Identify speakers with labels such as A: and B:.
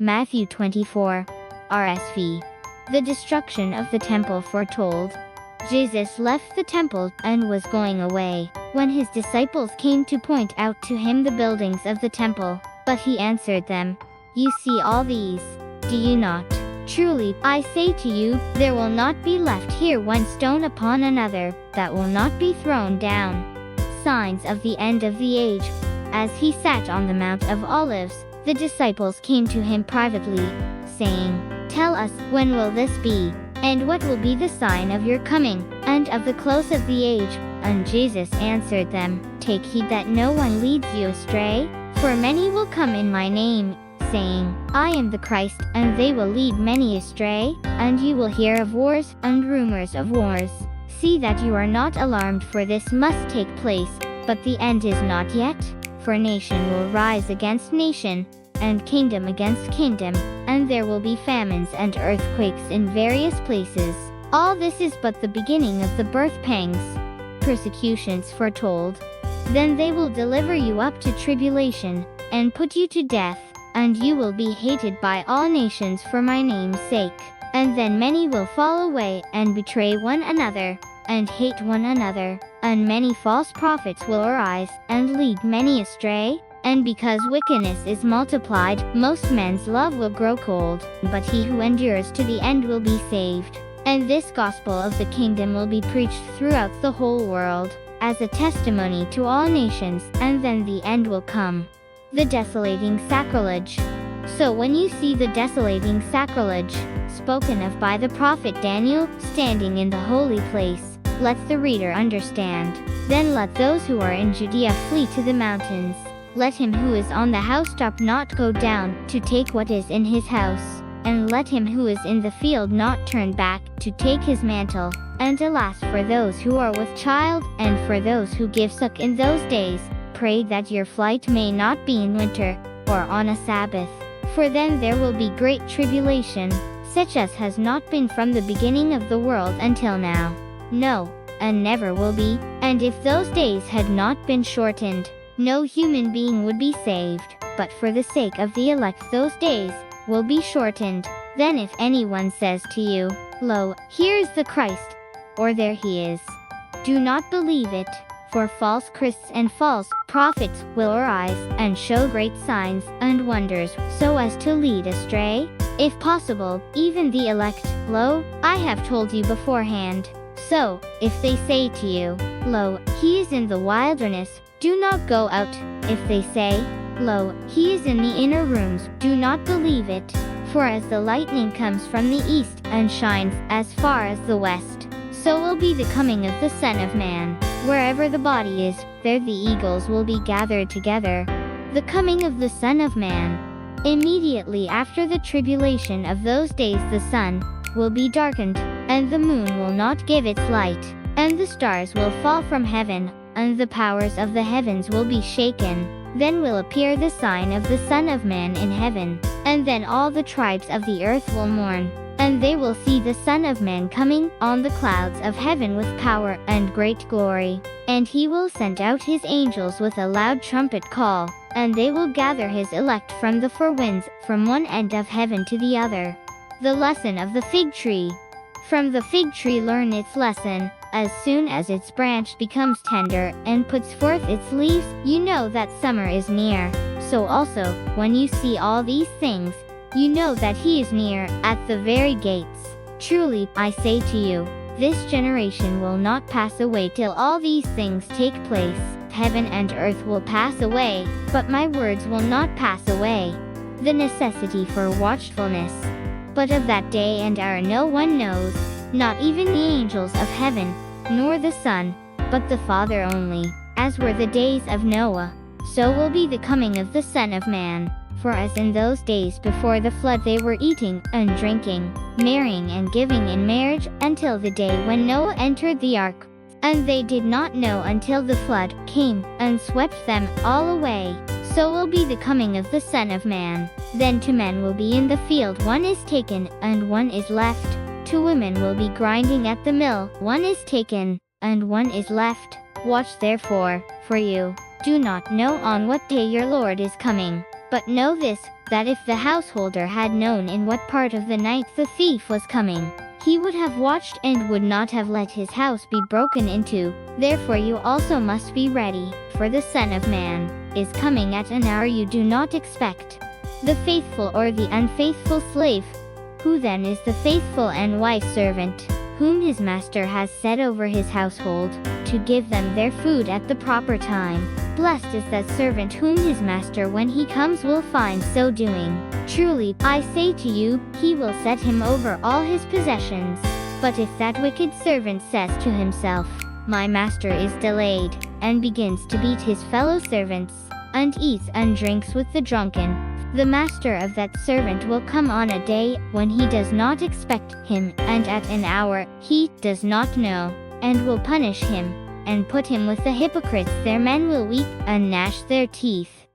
A: Matthew 24. RSV. The destruction of the temple foretold. Jesus left the temple and was going away, when his disciples came to point out to him the buildings of the temple. But he answered them, "You see all these, do you not? Truly, I say to you, there will not be left here one stone upon another, that will not be thrown down." Signs of the end of the age. As he sat on the Mount of Olives, the disciples came to him privately, saying, "Tell us, when will this be? And what will be the sign of your coming, and of the close of the age?" And Jesus answered them, "Take heed that no one leads you astray, for many will come in my name, saying, I am the Christ, and they will lead many astray, and you will hear of wars and rumors of wars. See that you are not alarmed, for this must take place, but the end is not yet. For nation will rise against nation, and kingdom against kingdom, and there will be famines and earthquakes in various places. All this is but the beginning of the birth pangs." Persecutions foretold. Then they will deliver you up to tribulation, and put you to death, and you will be hated by all nations for my name's sake. And then many will fall away and betray one another, and hate one another, and many false prophets will arise, and lead many astray. And because wickedness is multiplied, most men's love will grow cold, but he who endures to the end will be saved. And this gospel of the kingdom will be preached throughout the whole world, as a testimony to all nations, and then the end will come. The desolating sacrilege. So when you see the desolating sacrilege, spoken of by the prophet Daniel, standing in the holy place, let the reader understand. Then let those who are in Judea flee to the mountains. Let him who is on the housetop not go down to take what is in his house, and let him who is in the field not turn back to take his mantle. And alas for those who are with child, and for those who give suck in those days. Pray that your flight may not be in winter, or on a Sabbath, for then there will be great tribulation, such as has not been from the beginning of the world until now. No, and never will be. And if those days had not been shortened, no human being would be saved, but for the sake of the elect those days will be shortened. Then if anyone says to you, Lo, here is the Christ, or there he is, do not believe it, for false Christs and false prophets will arise, and show great signs and wonders, so as to lead astray, if possible, even the elect. Lo, I have told you beforehand. So, if they say to you, Lo, he is in the wilderness, do not go out. If they say, Lo, he is in the inner rooms, do not believe it. For as the lightning comes from the east, and shines as far as the west, so will be the coming of the Son of Man. Wherever the body is, there the eagles will be gathered together. The coming of the Son of Man. Immediately after the tribulation of those days the sun will be darkened, and the moon will not give its light, and the stars will fall from heaven, and the powers of the heavens will be shaken. Then will appear the sign of the Son of Man in heaven, and then all the tribes of the earth will mourn, and they will see the Son of Man coming on the clouds of heaven with power and great glory. And he will send out his angels with a loud trumpet call, and they will gather his elect from the four winds, from one end of heaven to the other. The lesson of the fig tree. From the fig tree learn its lesson. As soon as its branch becomes tender and puts forth its leaves, you know that summer is near. So also, when you see all these things, you know that he is near, at the very gates. Truly, I say to you, this generation will not pass away till all these things take place. Heaven and earth will pass away, but my words will not pass away. The necessity for watchfulness. But of that day and hour no one knows, not even the angels of heaven, nor the Son, but the Father only. As were the days of Noah, so will be the coming of the Son of Man. For as in those days before the flood they were eating and drinking, marrying and giving in marriage, until the day when Noah entered the ark. And they did not know until the flood came and swept them all away. So will be the coming of the Son of Man. Then 2 men will be in the field, one is taken, and one is left. 2 women will be grinding at the mill, one is taken, and one is left. Watch therefore, for you do not know on what day your Lord is coming. But know this, that if the householder had known in what part of the night the thief was coming, he would have watched and would not have let his house be broken into. Therefore you also must be ready, for the Son of Man is coming at an hour you do not expect. The faithful or the unfaithful slave? Who then is the faithful and wise servant, whom his master has set over his household, to give them their food at the proper time? Blessed is that servant whom his master when he comes will find so doing. Truly, I say to you, he will set him over all his possessions. But if that wicked servant says to himself, my master is delayed, and begins to beat his fellow servants, and eats and drinks with the drunken, the master of that servant will come on a day when he does not expect him, and at an hour he does not know, and will punish him, and put him with the hypocrites. Their men will weep and gnash their teeth.